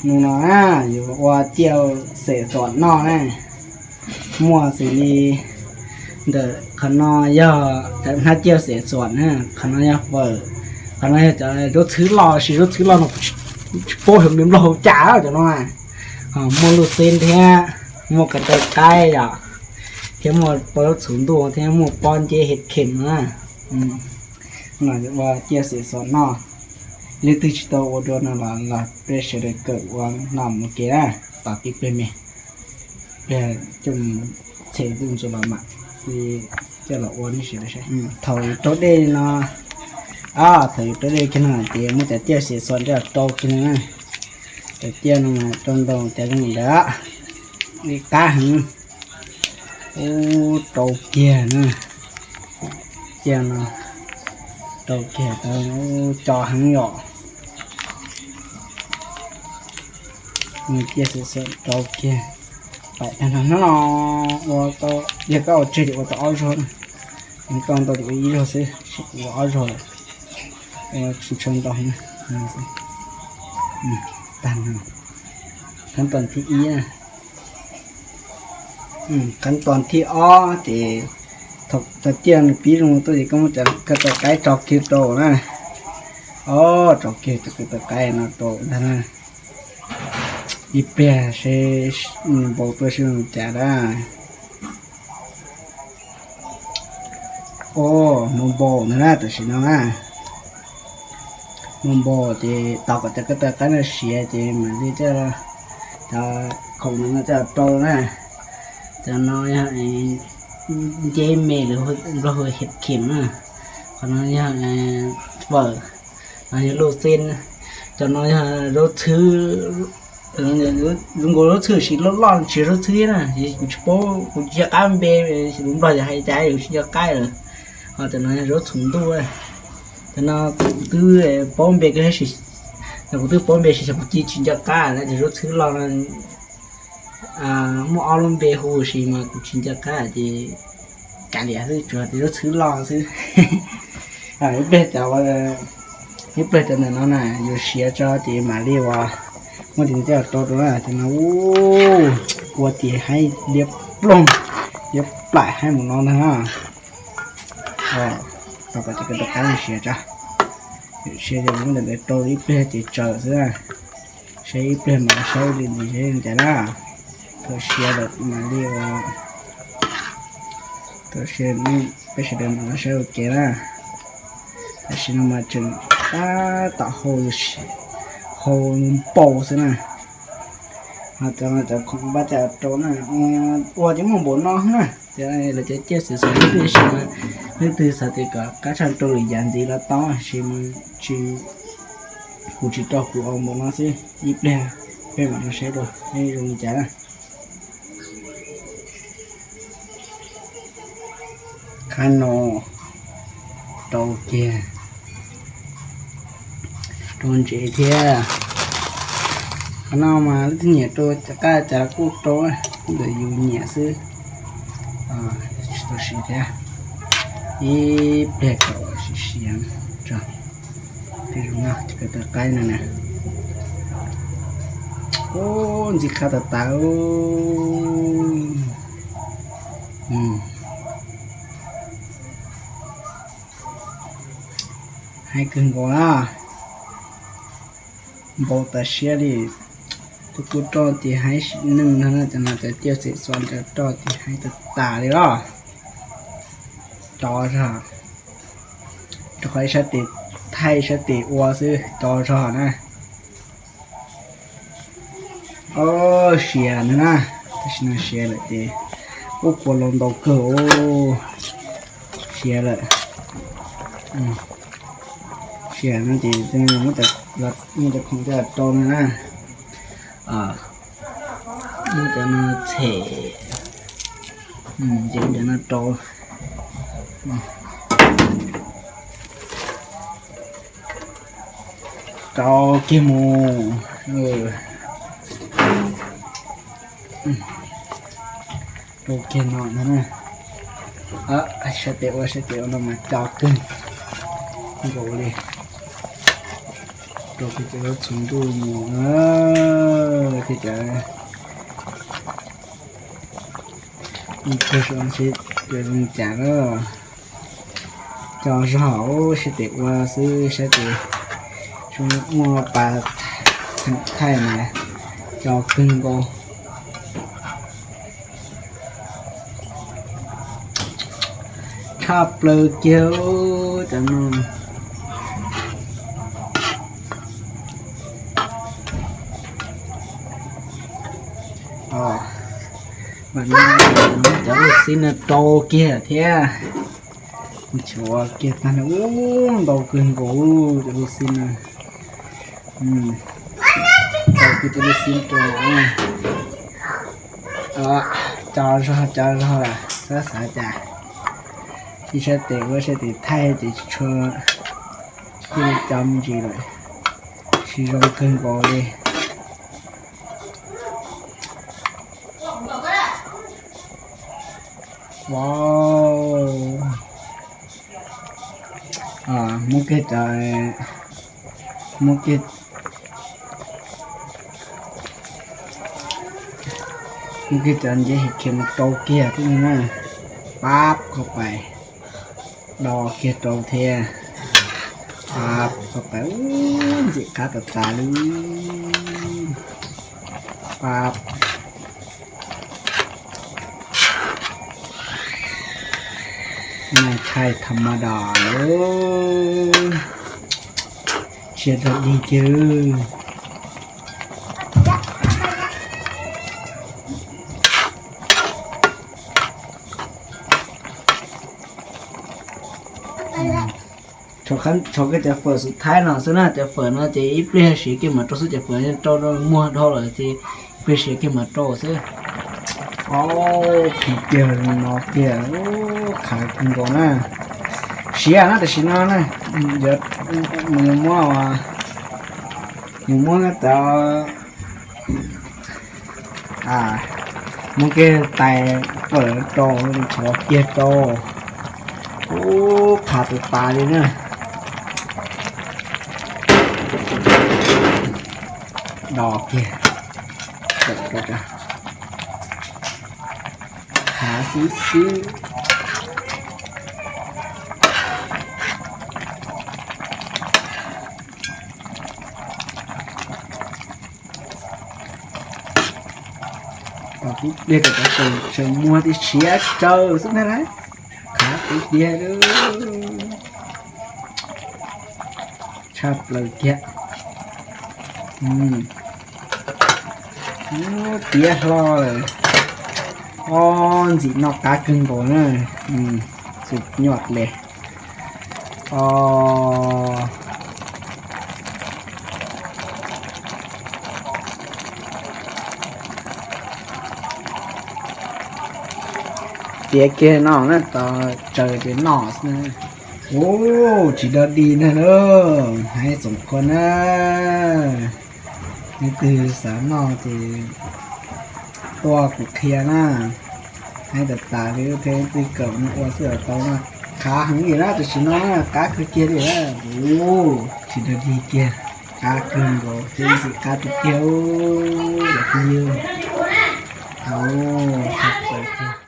นูน้อยอยู่ว่าเจียวเสสอนนอนะมัวสิลีเดอขนอย่อแต่ถ้าเจียวเสสอนนะขนอย่อเปิดขนอย่อจะรถถือรอสิรถถือรอหนูโป้ถึงนิ้มเราจ๋าจะน้อยมัวลูเซนแท้มัวกันใกล้จ้ะเที่ยวมัวเปิดศูนย์ตัวเที่ยวมัวปอนเจเห็ดเข็มนะหน่อยว่าเจียวเสสอนนอเลือดติดตัววัวโดนละเปรสเชอร์เกิดวางน้ำเมื่อกี้นะปากปิดไปไหมเดี๋ยวจนเสียดุมสุดละมั้งที่จะละวันนี้ใช่ไหมใช่ถอยตัวเดียวนะถอยตัวเดียวขนาดเดียวมันจะเตี้ยเสียส่วนจะโตขึ้นนะแต่เตี้ยนั่นตรงแต่ตรงนี้ละนี่กาหันโอ้โตเกียนะเกียนะโตเกียตัวจอหันหยอเกียเสียโตเกียไปอันนั้นเนาะว่าตัวเดี๋ยวก็เอาเฉลี่ยว่าตัวเอาชนมันก็ตัวที่อีโรสิว่าเอาชนชิชนตัวนี้นั่นสิตันขั้นตอนที่อีนะขั้นตอนที่อ้อที่ถกตะเกียงปีลงตัวที่ก็มันจะกระต่ายไก่จอกคิวโตนะจอกคิวจะกระต่ายไก่นะโตนั่นนะอีเปียใช้บอกตัวชื่อจ่าได้มุมโบนั่นแหละตัวชื่อน้องมุมโบที่ตอกจะก็ตะกันเสียที่มันที่จะของมันจะโตนะจะน้อยฮะเจเมหรือเราเห็ดเข็มนะคนน้อยฮะเปิดอันนี้ลูเซนจะน้อยฮะรถถือลุงถือสิรถร้อนสิรถถือนะสิกูจะโป้กูจะก้ามเบย์ลุงบอกจะให้ใจอยู่จะใกล้เลยแต่นั้นรถถุงตู้เลยแต่นั้นตู้ป้อมเบย์ก็ให้สิแต่กูตู้ป้อมเบย์สิกูจีจะใกล้แล้วจะรถถือร้อนมั่วเอาลงเบย์หูสิมากูจะใกล้จะการเดียร์ซื้อจะรถถือร้อนซื้อเบย์แต่ว่านี่เบย์แต่นั้นน่ะอยู่เสียจอที่มาเรียกว่ามันถึงจะโตตัวนะแต่นะกลัวตีให้เรียบลงเรียบปลายให้หมดน้องนะฮะเราก็จะกระตุกการเสียจ้ะเสียจะมันเลยโตอีเปย์จะเจอซะใช้อีเปย์มาใช้ดีใช้จะน่าตัวเสียแบบมาเรียกว่าตัวเสียนี่ไปเสียเดินมาใช้โอเคนะแต่สิ่งมาจนต่อหัวโหโป่ใช่ไหมจะคงบ้าจะโตนะว่าจะมองบนน้องนะจะเราจะเจ็บสิสารที่ใช่ไหมนี่คือสติกะการฉันตัวยันดีละต้อใช่ไหมชีกูจิตตัวกูเอาบนน้องสิยิบเลยเป็นแบบนั้นใช่ด้วยให้ลงใจนะคานโนโตเกียโดนเจียขนมมาที่เหนียตัวจะกล้าจะกู้โตเดี๋ยวอยู่เหนียซื้อตัวสีเทียอีเด็กก็สีเสียงจ้ะที่รู้นะที่ก็ตะไคร้นั่นนะจิกขาตะตาให้กึ่งก่อนบอกแต่เชียร์ทุกคนต่อที่ให้หนึ่งนั่นจะน่าจะเที่ยวเสร็จส่วนจะต่อที่ให้ตาเลยอ่ะจอชาจะคอยสติไทยสติอัวซื้อจอชานะเชียร์นะแต่ฉันเชียร์เลยทีคนลงดอกเกอเชียร์เลยเชียร์นั่นทีแต่มันจะคงจะโตนะมันจะน่าเฉยจะน่าโตโตกี่โมงโตกี่นอนนะสเตอร์น้ำมันจากึ่งโกเลยโต đồ thì chỉ có chúng tôi mù thì chỉ một cơ sở sẽ được trả đó cho rõ sẽ được qua sư sẽ được chúng mua bà thay này cho cưng cô chắp lơ kêu chẳng non bạn cháu xin là trâu kia thế chúa kia ta nó uống đầu cưng cổ cháu xin cháu kia cháu xin trâu cho là rất sợ chả thì sẽ để thay để cho cái chấm gì rồi chỉ trong cưng cổ đi wow một cái trời một cái trận gì kiểu một trâu kia thế này bắpเข้าไปดอกเกตโตเทียบเข้าไปสิขาตตาเลยปับไม่ใช่ธรรมดาเลยเชียร์ดีเกินcho cái chả phởสุดท้ายเนาะซึ่งน่าจะเฝอเนาะจะอีเปรี้ยสีเกี่ยวมาโตซึ่งจะเฝอเนี่ยโตโดนมัวโตเลยที่เปรี้ยสีเกี่ยวมาโตซึ่งโอ้ผีเกี่ยวเนาะเกี่ยวโอ้ขาคุณก่อนนะเสียนะแต่สีน้านะเดี๋ยวมือมัวว่ะมือมัวก็ต่อมึงก็ไต่เฝอโตชอบเกี่ยวโตโอ้ขาดตาเลยเนี่ยดอกเนี่ยเกิดก็จะขาซื้อตอนที่เด็กก็จะเชิงมัวที่เชียร์เจอซึ่งอะไรขาติดเดียด้วยชอบเลยแกเตี้ยรอเลยสีนอกตากึ่งโบเลยสุดยอดเลยเตี้ยเกนอกนั่นต่อเจอเป็นนอสนะโอ้จีดดีนะเนอะให้สมควรนะนี่คือสามนอที่ตัวกุเคียนะให้ตัดตาหรือเพลงตีเกิดนะว่าเสือโตนะขาหังอีกแล้วแต่ชิโน่กาคือเกียร์ดีแล้วโอ้จีดดีเกียร์กาเกินก็จริงสิกาตุเกียวแบบนี้เอาครับไป